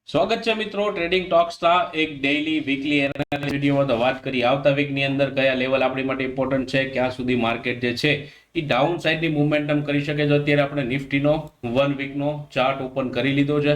સ્વાગત છે મિત્રો ટ્રેડિંગ ટોક્સના એક ડેઈલી વીકલી એનાલિસિસ વિડીયોમાં. તો વાત કરી આવતા વીકની અંદર કયા લેવલ આપણી માટે ઇમ્પોર્ટન્ટ છે, ક્યાં સુધી માર્કેટ જે છે એ ડાઉન સાઇડની મુવમેન્ટમ કરી શકે છે. અત્યારે આપણે નિફ્ટીનો 1 વીકનો ચાર્ટ ઓપન કરી લીધો છે.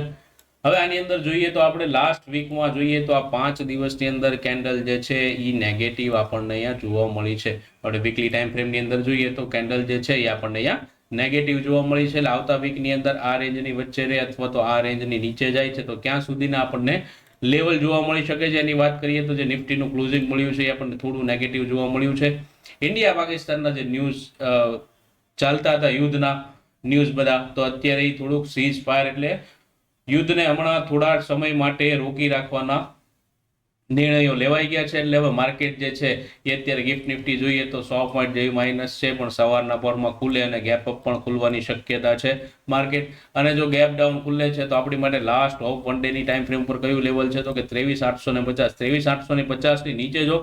હવે આની અંદર જોઈએ તો આપણે લાસ્ટ વીકમાં જોઈએ તો આ 5 દિવસની અંદર કેન્ડલ જે છે એ નેગેટિવ આપણને અહીંયા જોવા મળી છે. આપણે વીકલી ટાઈમ ફ્રેમની અંદર જોઈએ તો કેન્ડલ જે છે એ આપણને અહીંયા નેગેટિવ જોવા મળી છે. એટલે આવતા વીકની અંદર આ રેન્જની વચ્ચે રહે અથવા તો આ રેન્જની નીચે જાય છે તો ક્યાં સુધીના આપણને લેવલ જોવા મળી શકે છે એની વાત કરીએ તો જે નિફ્ટીનું ક્લોઝિંગ મળ્યું છે એ આપણને થોડું નેગેટિવ જોવા મળ્યું છે. ઇન્ડિયા પાકિસ્તાનના જે ન્યૂઝ ચાલતા હતા યુદ્ધના ન્યૂઝ બધા, તો અત્યારે એ થોડુંક સીઝ ફાયર એટલે યુદ્ધને હમણાં થોડા સમય માટે રોકી રાખવાના નિર્ણયો લેવાઈ ગયા છે. એટલે હવે માર્કેટ જે છે એ અત્યારે ગિફ્ટ નિફ્ટી જોઈએ તો 100 પોઈન્ટ જેવી માઇનસ છે, પણ સવારના પોરમાં ખુલે અને ગેપ અપ પણ ખુલવાની શક્યતા છે માર્કેટ. અને જો ગેપ ડાઉન ખુલે છે તો આપણી માટે લાસ્ટ હોપ વન ડેની ટાઈમ ફ્રેમ પર કયું લેવલ છે તો કે 23,850. 23,850 ની નીચે જો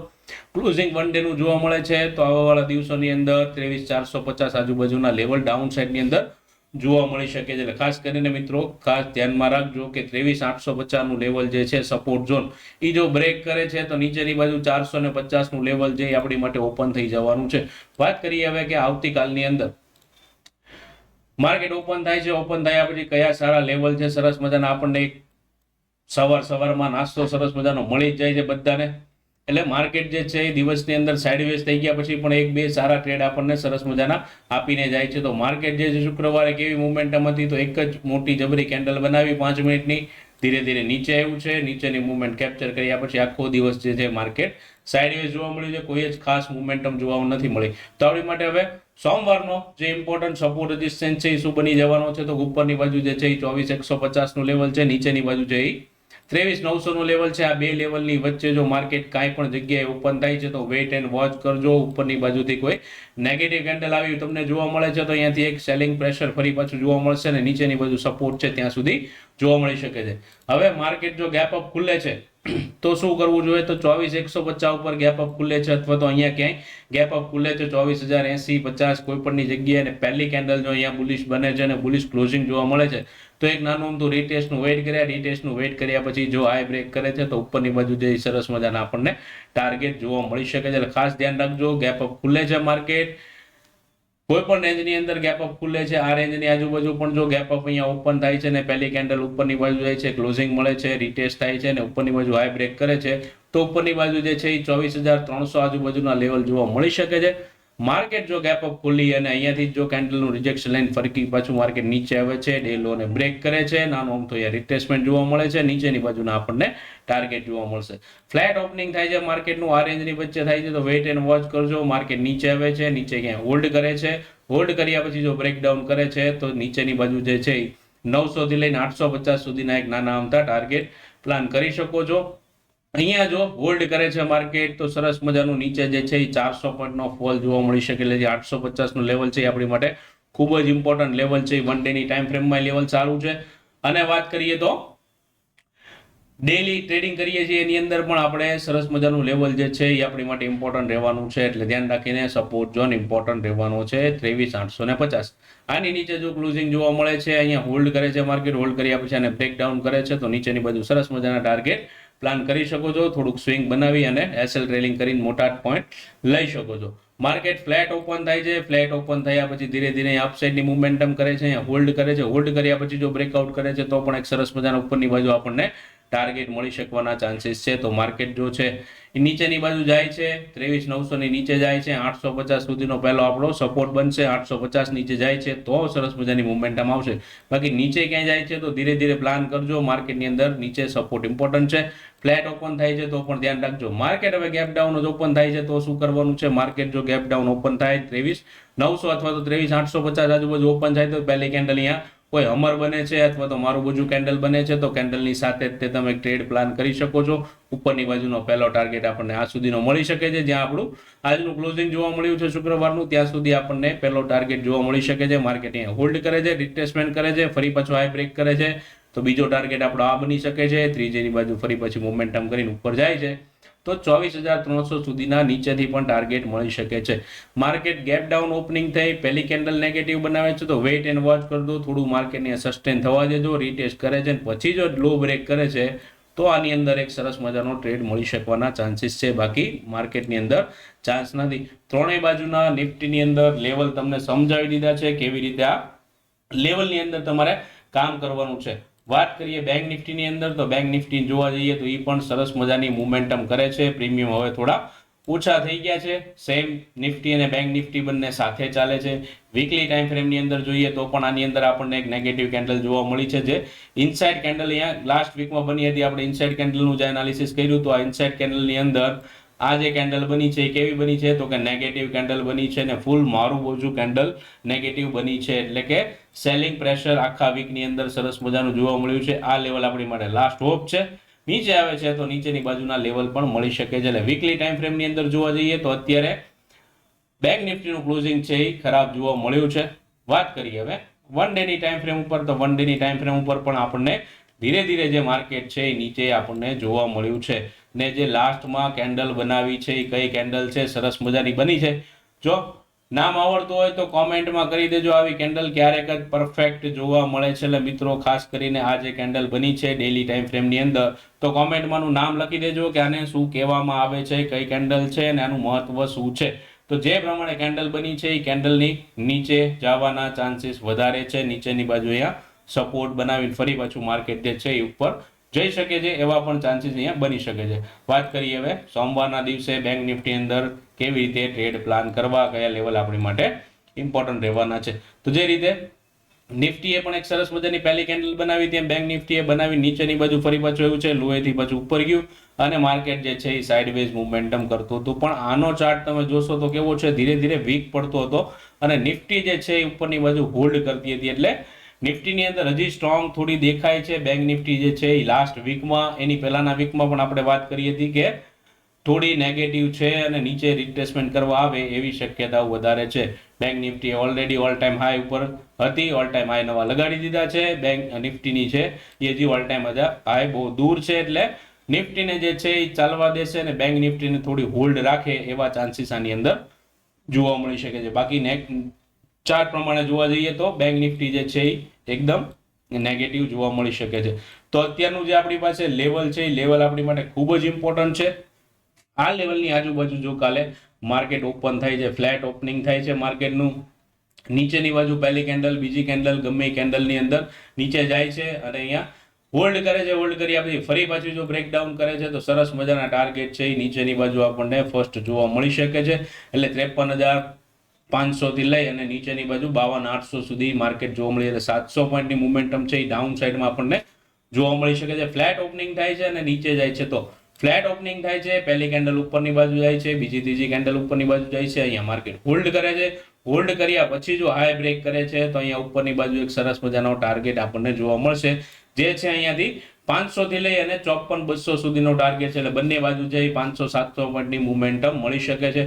ક્લોઝિંગ વન ડે નું જોવા મળે છે તો આવવાવાળા દિવસોની અંદર 23,450 આજુબાજુના લેવલ ડાઉન સાઈડની અંદર જોવા મળી શકે છે. એટલે ખાસ કરીને મિત્રો ખાસ ધ્યાનમાં રાખજો કે 23,850 નું લેવલ જે છે સપોર્ટ ઝોન એ જો બ્રેક કરે છે તો નીચેની બાજુ 450 નું લેવલ જે આપણી માટે ઓપન થઈ જવાનું છે. વાત કરીએ હવે કે આવતીકાલની અંદર માર્કેટ ઓપન થાય છે, ઓપન થયા પછી કયા સારા લેવલ છે. સરસ મજાના આપણને એક સવારમાં નાસ્તો સરસ મજાનો મળી જ જાય છે બધાને. એટલે માર્કેટ જે છે એ દિવસની અંદર સાઇડવેઝ થઈ ગયા પછી પણ એક બે સારા ટ્રેડ આપણને સરસ મજાના આપીને જાય છે. તો માર્કેટ જે છે શુક્રવારે કેવી મુવમેન્ટમ હતી તો એક જ મોટી જબરી કેન્ડલ બનાવી 5 મિનિટની, ધીરે ધીરે નીચે આવ્યું છે, નીચેની મુવમેન્ટ કેપ્ચર કર્યા પછી આખો દિવસ જે છે માર્કેટ સાઇડવેઝ જોવા મળ્યું છે, કોઈ જ ખાસ મુવમેન્ટમ જોવા નથી મળી. તો આપણી માટે હવે સોમવારનો જે ઇમ્પોર્ટન્ટ સપોર્ટ રેઝિસ્ટન્સ છે એ શું બની જવાનો છે તો ઉપરની બાજુ જે છે એ 24,150 નું લેવલ છે, નીચેની બાજુ છે એ 23,900 નું લેવલ છે. આ બે લેવલની વચ્ચે જો માર્કેટ કાંઈ પણ જગ્યાએ ઓપન થાય છે તો વેઇટ એન્ડ વોચ કરજો. ઉપરની બાજુથી કોઈ નેગેટિવ કેન્ડલ આવી તમને જોવા મળે છે તો અહીંયાથી એક સેલિંગ પ્રેશર ફરી પાછું જોવા મળશે અને નીચેની બાજુ સપોર્ટ છે ત્યાં સુધી જોવા મળી શકે છે. હવે માર્કેટ જો ગેપ અપ ખુલે છે તો શું કરવું જોઈએ તો 24,150 ઉપર ગેપ અપ ખુલે છે અથવા તો અહીંયા ક્યાંય ગેપ અપ ખુલે છે 24,080 50 કોઈ પણની જગ્યાએ અને પહેલી કેન્ડલ જો અહીંયા બુલિશ બને છે અને બુલિશ ક્લોઝિંગ જોવા મળે છે તો એક નાનું અમથું રીટેસ્ટનું વેઇટ કર્યા, રીટેસ્ટનું વેઇટ કર્યા પછી જો હાઈ બ્રેક કરે છે તો ઉપરની બાજુ જે સરસ મજાના આપણને ટાર્ગેટ જોવા મળી શકે છે. એટલે ખાસ ધ્યાન રાખજો, ગેપ અપ ખુલે છે માર્કેટ કોઈ પણ રેન્જની અંદર ગેપ અપ ખુલે છે, આ રેન્જની આજુબાજુ પણ જો ગેપ અપ અહીંયા ઓપન થાય છે ને પહેલી કેન્ડલ ઉપરની બાજુ જાય છે, ક્લોઝિંગ મળે છે, રીટેસ્ટ થાય છે અને ઉપરની બાજુ હાઈ બ્રેક કરે છે તો ઉપરની બાજુ જે છે એ 24,300 આજુબાજુના લેવલ જોવા મળી શકે છે. માર્કેટ જો ગેપ અપ ખુલી અને અહીંયાથી જો કેન્ડલનું રિજેક્શન લાઈન ફરકી પાછું માર્કેટ નીચે આવે છે, ડે લો ને બ્રેક કરે છે, નાનો અમથો અહીંયા રિટ્રેસમેન્ટ જોવા મળે છે, નીચેની બાજુના આપણને ટાર્ગેટ જોવા મળશે. ફ્લેટ ઓપનિંગ થાય છે માર્કેટનું, આ રેન્જની વચ્ચે થાય છે તો વેઇટ એન્ડ વોચ કરજો. માર્કેટ નીચે આવે છે, નીચે ક્યાંય હોલ્ડ કરે છે, હોલ્ડ કર્યા પછી જો બ્રેકડાઉન કરે છે તો નીચેની બાજુ જે છે 900 થી લઈને 850 સુધીના એક નાના અમથા ટાર્ગેટ પ્લાન કરી શકો છો. અહીંયા જો હોલ્ડ કરે છે માર્કેટ તો સરસ મજાનું નીચે જે છે એ 400 પોઈન્ટનો ફોલ જોવા મળી શકે. એટલે જે 850 નું લેવલ છે એ આપણી માટે ખૂબ જ ઇમ્પોર્ટન્ટ લેવલ છે. વન ડેની ટાઈમ ફ્રેમમાં લેવલ સારું છે. અને વાત કરીએ તો ડેલી ટ્રેડિંગ કરીએ છીએ એની અંદર પણ આપણે સરસ મજાનું લેવલ જે છે એ આપણી માટે ઇમ્પોર્ટન્ટ રહેવાનું છે. એટલે ધ્યાન રાખીને સપોર્ટ ઝોન ઇમ્પોર્ટન્ટ રહેવાનો છે 23,850. આની નીચે જો ક્લોઝિંગ જોવા મળે છે, અહીંયા હોલ્ડ કરે છે માર્કેટ, હોલ્ડ કર્યા પછી અને બ્રેકડાઉન કરે છે તો નીચેની બાજુ સરસ મજાના ટાર્ગેટ પ્લાન કરી શકો છો. થોડુંક સ્વિંગ બનાવી અને એસએલ ટ્રેલિંગ કરીને મોટા પોઈન્ટ લઈ શકો છો. માર્કેટ ફ્લેટ ઓપન થાય છે, ફ્લેટ ઓપન થયા પછી ધીરે ધીરે અપસાઇડની મુવમેન્ટમ કરે છે, અહીંયા હોલ્ડ કરે છે, હોલ્ડ કર્યા પછી જો બ્રેકઆઉટ કરે છે તો પણ એક સરસ મજાના ઉપરની બાજુ આપણને ટાર્ગેટ મળી શકવાના ચાન્સીસ છે. તો માર્કેટ જો છે એ નીચેની બાજુ જાય છે, 23,900 ની નીચે જાય છે, 850 સુધીનો પહેલો આપણો સપોર્ટ બનશે, 850 નીચે જાય છે તો સરસ મજાની મુવમેન્ટમ આવશે. બાકી નીચે ક્યાંય જાય છે તો ધીરે ધીરે પ્લાન કરજો. માર્કેટની અંદર નીચે સપોર્ટ ઇમ્પોર્ટન્ટ છે. ફ્લેટ ઓપન થાય છે તો પણ ધ્યાન રાખજો. માર્કેટ હવે ગેપ ડાઉન જ ઓપન થાય છે તો શું કરવાનું છે, માર્કેટ જો ગેપ ડાઉન ઓપન થાય 23,900 અથવા તો 23,850 આજુબાજુ ઓપન થાય તો પહેલી કેન્ડલ અહીંયા કોઈ હમર બને છે અથવા તો મારું બાજુ કેન્ડલ બને છે તો કેન્ડલની સાથે તે તમે ટ્રેડ પ્લાન કરી શકો છો. ઉપરની બાજુનો પહેલો ટાર્ગેટ આપણને આ સુધીનો મળી શકે છે, જ્યાં આપણું આજનું ક્લોઝિંગ જોવા મળ્યું છે શુક્રવારનું ત્યાં સુધી આપણને પહેલો ટાર્ગેટ જોવા મળી શકે છે. માર્કેટ અહીંયા હોલ્ડ કરે છે, રિટ્રેસમેન્ટ કરે છે, ફરી પાછો હાઈ બ્રેક કરે છે તો બીજો ટાર્ગેટ આપણો આ બની શકે છે. ત્રીજેની બાજુ ફરી પછી મોમેન્ટમ કરીને ઉપર જાય છે તો 24,300 સુધીના નીચેથી પણ ટાર્ગેટ મળી શકે છે. માર્કેટ ગેપ ડાઉન ઓપનિંગ થઈ, પહેલી કેન્ડલ નેગેટિવ બનાવે છે તો વેઇટ એન્ડ વોચ કરજો, થોડું માર્કેટને સસ્ટેન થવા દેજો, રીટેસ્ટ કરે છે પછી જો લો બ્રેક કરે છે તો આની અંદર એક સરસ મજાનો ટ્રેડ મળી શકવાના ચાન્સીસ છે. બાકી માર્કેટની અંદર ચાન્સ નથી. ત્રણેય બાજુના નિફ્ટીની અંદર લેવલ તમને સમજાવી દીધા છે, કેવી રીતે આ લેવલની અંદર તમારે કામ કરવાનું છે. વાત કરીએ બેંક નિફ્ટીની અંદર, તો બેંક નિફ્ટી જોવા જઈએ તો એ પણ સરસ મજાની મોમેન્ટમ કરે છે. પ્રીમિયમ હવે થોડા ઓછા થઈ ગયા છે. સેમ નિફ્ટી અને બેંક નિફ્ટી બંને સાથે ચાલે છે. વીકલી ટાઈમ ફ્રેમની અંદર જોઈએ તો પણ આની અંદર આપણને એક નેગેટિવ કેન્ડલ જોવા મળી છે, જે ઇનસાઇડ કેન્ડલ અહીંયા લાસ્ટ વીકમાં બની હતી. આપણે ઇનસાઇડ કેન્ડલનું જે એનાલિસિસ કર્યું તો આ ઇનસાઇડ કેન્ડલની અંદર આ જે કેન્ડલ બની છે એ કેવી બની છે તો કે નેગેટિવ કેન્ડલ બની છે અને ફૂલ મારું બાજુ કેન્ડલ નેગેટિવ બની છે. એટલે કે સેલિંગ પ્રેશર આખા વીકની અંદર સરસ મજાનું જોવા મળ્યું છે. આ લેવલ આપણી માટે લાસ્ટ હોપ છે. નીચે આવે છે તો નીચેની બાજુના લેવલ પણ મળી શકે છે. એટલે વીકલી ટાઈમ ફ્રેમની અંદર જોવા જઈએ તો અત્યારે બેંક નિફ્ટીનું ક્લોઝિંગ છે એ ખરાબ જોવા મળ્યું છે. વાત કરીએ હવે વન ડેની ટાઈમ ફ્રેમ ઉપર, તો વન ડેની ટાઈમ ફ્રેમ ઉપર પણ આપણને ધીરે ધીરે જે માર્કેટ છે એ નીચે આપણને જોવા મળ્યું છે. ને જે લાસ્ટમાં કેન્ડલ બનાવી છે એ કઈ કેન્ડલ છે, સરસ મજાની બની છે. જો નામ આવડતું હોય તો કોમેન્ટમાં કરી દેજો. આવી કેન્ડલ ક્યારેક જ પરફેક્ટ જોવા મળે છે. એટલે મિત્રો ખાસ કરીને આ જે કેન્ડલ બની છે ડેલી ટાઈમ ફ્રેમની અંદર, તો કોમેન્ટમાંનું નામ લખી દેજો કે આને શું કહેવામાં આવે છે, કઈ કેન્ડલ છે અને આનું મહત્વ શું છે. તો જે પ્રમાણે કેન્ડલ બની છે એ કેન્ડલની નીચે જવાના ચાન્સીસ વધારે છે. નીચેની બાજુ અહીંયા સપોર્ટ બનાવીને ફરી પાછું માર્કેટ જે છે એ ઉપર જઈ શકે છે, એવા પણ ચાન્સીસ અહીંયા બની શકે છે. વાત કરીએ હવે સોમવારના દિવસે બેંક નિફ્ટી અંદર કેવી રીતે ટ્રેડ પ્લાન કરવા, કયા લેવલ આપણી માટે ઇમ્પોર્ટન્ટ રહેવાના છે. તો જે રીતે નિફ્ટીએ પણ એક સરસ મજાની પહેલી કેન્ડલ બનાવી, તેમ બેંક નિફ્ટીએ બનાવી નીચેની બાજુ ફરી પાછું એવું છે, લોએથી પાછું ઉપર ગયું અને માર્કેટ જે છે એ સાઇડવેઝ મોમેન્ટમ કરતું હતું. પણ આનો ચાર્ટ તમે જોશો તો કેવો છે, ધીરે ધીરે વીક પડતો હતો અને નિફ્ટી જે છે એ ઉપરની બાજુ હોલ્ડ કરતી હતી. એટલે નિફ્ટીની અંદર હજી સ્ટ્રોંગ થોડી દેખાય છે. બેંક નિફ્ટી જે છે એ લાસ્ટ વીકમાં, એની પહેલાના વીકમાં પણ આપણે વાત કરી હતી કે થોડી નેગેટિવ છે અને નીચે રિટ્રેસમેન્ટ કરવા આવે એવી શક્યતાઓ વધારે છે. Bank Nifty already all time high ઉપર હતી, ઓલ ટાઈમ હાઈ નવા લગાડી દીધા છે. બેંક નિફ્ટીની છે એ હજી ઓલ ટાઈમ હાઈ બહુ દૂર છે. એટલે નિફ્ટીને જે છે એ ચાલવા દેશે અને બેંક નિફ્ટીને થોડી હોલ્ડ રાખે એવા ચાન્સીસ આની અંદર જોવા મળી શકે છે. બાકી ચાર્ટ પ્રમાણે જોવા જઈએ તો બેંક નિફ્ટી જે છે એ એકદમ નેગેટિવ જોવા મળી શકે છે. તો અત્યારનું જે આપણી પાસે લેવલ છે એ લેવલ આપણી માટે ખૂબ જ ઇમ્પોર્ટન્ટ છે. આ લેવલની આજુબાજુ જો કાલે માર્કેટ ઓપન થાય છે, ફ્લેટ ઓપનિંગ થાય છે માર્કેટનું, નીચેની બાજુ પહેલી કેન્ડલ, બીજી કેન્ડલ ગમે કેન્ડલની અંદર નીચે જાય છે અને અહીંયા હોલ્ડ કરે છે. હોલ્ડ કર્યા પછી ફરી પાછું જો બ્રેકડાઉન કરે છે તો સરસ મજાના ટાર્ગેટ છે એ નીચેની બાજુ આપણને ફર્સ્ટ જોવા મળી શકે છે. એટલે 53,500 થી લઈ અને નીચેની બાજુ 52,800 સુધી માર્કેટ જોવા મળી. એટલે 700 પોઈન્ટની મોમેન્ટમ છે એ ડાઉન સાઈડમાં આપણને જોવા મળી શકે છે. ફ્લેટ ઓપનિંગ થાય છે અને નીચે જાય છે તો ફ્લેટ ઓપનિંગ થાય છે, પહેલી કેન્ડલ ઉપરની બાજુ જાય છે, બીજી ત્રીજી કેન્ડલ ઉપરની બાજુ જાય છે. અહીંયા માર્કેટ હોલ્ડ કરે છે. હોલ્ડ કર્યા પછી જો હાઈ બ્રેક કરે છે તો અહીંયા ઉપરની બાજુ એક સરસ મજાનો ટાર્ગેટ આપણને જોવા મળશે, જે છે અહીંયાથી 500 થી લઈ અને 54,200 સુધીનો ટાર્ગેટ છે. એટલે બંને બાજુ છે 500-700 પોઈન્ટની મોમેન્ટમ મળી શકે છે.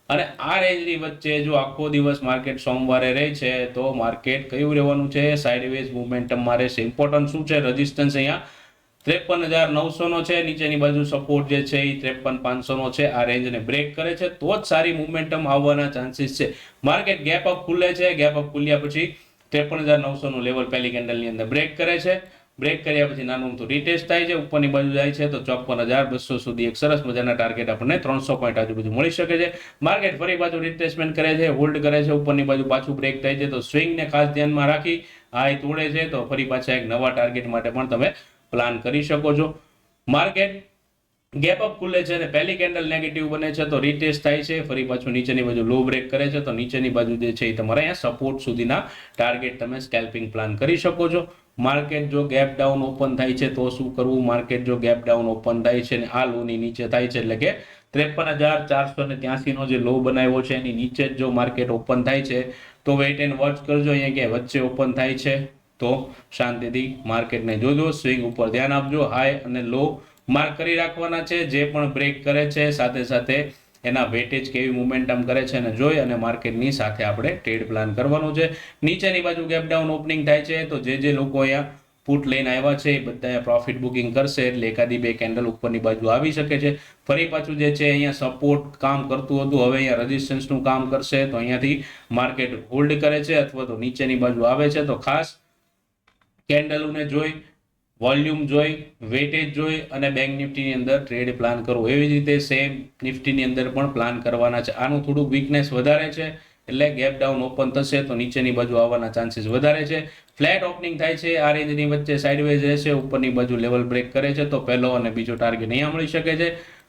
અને આ રેન્જની વચ્ચે જો આખો દિવસ માર્કેટ સોમવારે રહે છે તો માર્કેટ કયું રહેવાનું છે, સાઇડવેઝ મોમેન્ટમમાં રહેશે. ઇમ્પોર્ટન્ટ શું છે, રેઝિસ્ટન્સ અહીંયા 53,900 નો છે, નીચેની બાજુ સપોર્ટ જે છે એ 53,500 નો છે. આ રેન્જને બ્રેક કરે છે તો જ સારી મોમેન્ટમ આવવાના ચાન્સીસ છે. માર્કેટ ગેપ અપ ખુલે છે, ગેપ અપ ખુલ્યા પછી 53,900 નું લેવલ પહેલી કેન્ડલની અંદર બ્રેક કરે છે. બ્રેક કર્યા પછી નાનું તો રીટેસ્ટ થાય છે, ઉપરની બાજુ જાય છે તો 54,200 સુધી એક સરસ મજાના ટાર્ગેટ આપણને 300 પોઈન્ટ આજુબાજુ મળી શકે છે. માર્કેટ ફરી પાછું રિટ્રેસમેન્ટ કરે છે, હોલ્ડ કરે છે, ઉપરની બાજુ પાછું બ્રેક થાય છે તો સ્વિંગને ખાસ ધ્યાનમાં રાખી હાઈ તોડે છે તો ફરી પાછા એક નવા ટાર્ગેટ માટે પણ તમે પ્લાન કરી શકો છો. માર્કેટ ગેપ અપ ખુલે છે અને પહેલી કેન્ડલ નેગેટિવ બને છે તો રીટેસ્ટ થાય છે, ફરી પાછું નીચેની બાજુ લો બ્રેક કરે છે તો નીચેની બાજુ જે છે એ તમારે અહીંયા સપોર્ટ સુધીના ટાર્ગેટ તમે સ્કેલ્પિંગ પ્લાન કરી શકો છો. માર્કેટ જો ગેપ ડાઉન ઓપન થાય છે તો શું કરવું, માર્કેટ જો ગેપ ડાઉન ઓપન થાય છે અને આ લોની નીચે થાય છે એટલે કે 53,483 નો જે લો બનાવ્યો છે એની નીચે જ જો માર્કેટ ઓપન થાય છે તો વેઇટ એન્ડ વોચ કરજો. અહીંયા કે વચ્ચે ઓપન થાય છે તો શાંતિથી માર્કેટને જોજો, સ્વિંગ ઉપર ધ્યાન આપજો, હાઈ અને લો માર્ક કરી રાખવાના છે. જે પણ બ્રેક કરે છે સાથે સાથે એના વેટેજ કેવી મોમેન્ટમ કરે છે અને જોઈ અને માર્કેટની સાથે આપણે ટ્રેડ પ્લાન કરવાનું છે. નીચેની બાજુ ગેપ ડાઉન ઓપનિંગ થાય છે તો જે લોકો અહીંયા પુટ લઈને આવ્યા છે એ બધા પ્રોફિટ બુકિંગ કરશે એટલે એકાદી બે કેન્ડલ ઉપરની બાજુ આવી શકે છે. ફરી પાછું જે છે અહીંયા સપોર્ટ કામ કરતું હતું, હવે અહીંયા રેઝિસ્ટન્સનું કામ કરશે, તો અહીંયાથી માર્કેટ હોલ્ડ કરે છે અથવા તો નીચેની બાજુ આવે છે. તો ખાસ કેન્ડલોને જોઈ, વોલ્યુમ જોઈ, વેટેજ જોઈ અને બેંક નિફ્ટીની અંદર ટ્રેડ પ્લાન કરવો. એવી જ રીતે સેમ નિફ્ટીની અંદર પણ પ્લાન કરવાના છે. આનું થોડુંક વીકનેસ વધારે છે એટલે ગેપ ડાઉન ઓપન થશે તો નીચેની બાજુ આવવાના ચાન્સીસ વધારે છે. ફ્લેટ ઓપનિંગ થાય છે, આ રેન્જની વચ્ચે સાઇડવેઝ રહેશે, ઉપરની બાજુ લેવલ બ્રેક કરે છે તો પહેલો અને બીજો ટાર્ગેટ અહીંયા મળી શકે છે.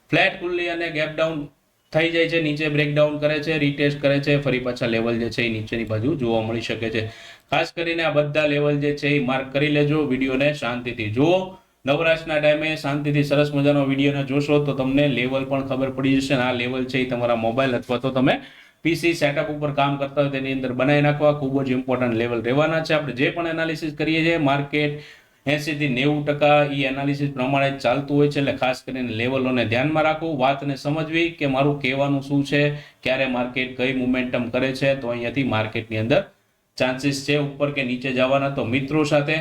ફ્લેટ ખુલ્લી અને ગેપ ડાઉન થઈ જાય છે, નીચે બ્રેકડાઉન કરે છે, રીટેસ્ટ કરે છે, ફરી પાછા લેવલ જે છે એ નીચેની બાજુ જોવા મળી શકે છે. ખાસ કરીને આ બધા લેવલ જે છે એ માર્ક કરી લેજો, વિડીયોને શાંતિથી જુઓ. નવરાશના ટાઈમે શાંતિથી સરસ મજાનો વિડીયોને જોશો તો તમને લેવલ પણ ખબર પડી જશે. આ લેવલ છે એ તમારા મોબાઈલ અથવા તો તમે પીસી સેટઅપ ઉપર કામ કરતા હોય તેની અંદર બનાવી નાખવા. ખૂબ જ ઇમ્પોર્ટન્ટ લેવલ રહેવાના છે. આપણે જે પણ એનાલિસિસ કરીએ છીએ માર્કેટ 80 થી 90% એ એનાલિસિસ પ્રમાણે જ ચાલતું હોય છે. એટલે ખાસ કરીને લેવલોને ધ્યાનમાં રાખવું, વાતને સમજવી કે મારું કહેવાનું શું છે, ક્યારે માર્કેટ કઈ મોમેન્ટમ કરે છે, તો અહીંયાથી માર્કેટની અંદર ચાન્સીસ છે ઉપર કે નીચે જવાના. તો મિત્રો સાથે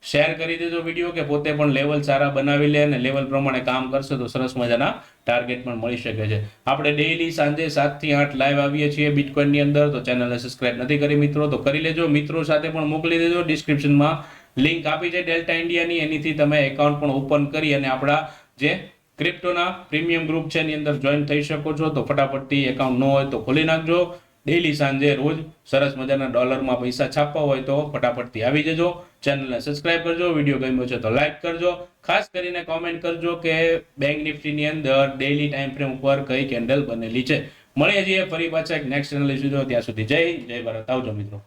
શેર કરી દેજો વિડીયો કે પોતે પણ લેવલ સારા બનાવી લે અને લેવલ પ્રમાણે કામ કરશે તો સરસ મજાના ટાર્ગેટ પણ મળી શકે છે. આપણે ડેઈલી સાંજે 7 થી 8 લાઈવ આવીએ છીએ બિટકોઇનની અંદર. તો ચેનલને સબસ્ક્રાઇબ નથી કરી મિત્રો તો કરી લેજો. મિત્રો સાથે પણ મોકલી દેજો. ડિસ્ક્રિપ્શનમાં લિંક આપી છે ડેલ્ટા ઇન્ડિયાની, એનીથી તમે એકાઉન્ટ પણ ઓપન કરી અને આપણા જે ક્રિપ્ટોના પ્રીમિયમ ગ્રુપ છે એની અંદર જોઈન થઈ શકો છો. તો ફટાફટથી એકાઉન્ટ ન હોય તો ખોલી નાખજો. ડેઈલી સાંજે રોજ સરસ મજાના ડોલરમાં પૈસા છાપવા હોય તો ફટાફટથી આવી જજો. ચેનલને સબસ્ક્રાઇબ કરજો. વિડીયો ગમ્યો છે તો લાઈક કરજો. ખાસ કરીને કોમેન્ટ કરજો કે બેંક નિફ્ટીની અંદર ડેઈલી ટાઈમ ફ્રેમ ઉપર કઈ કેન્ડલ બનેલી છે. મળીએ છીએ ફરી પાછા એક નેક્સ્ટ એનાલિસિસ. ત્યાં સુધી જય ભારત. આવજો મિત્રો.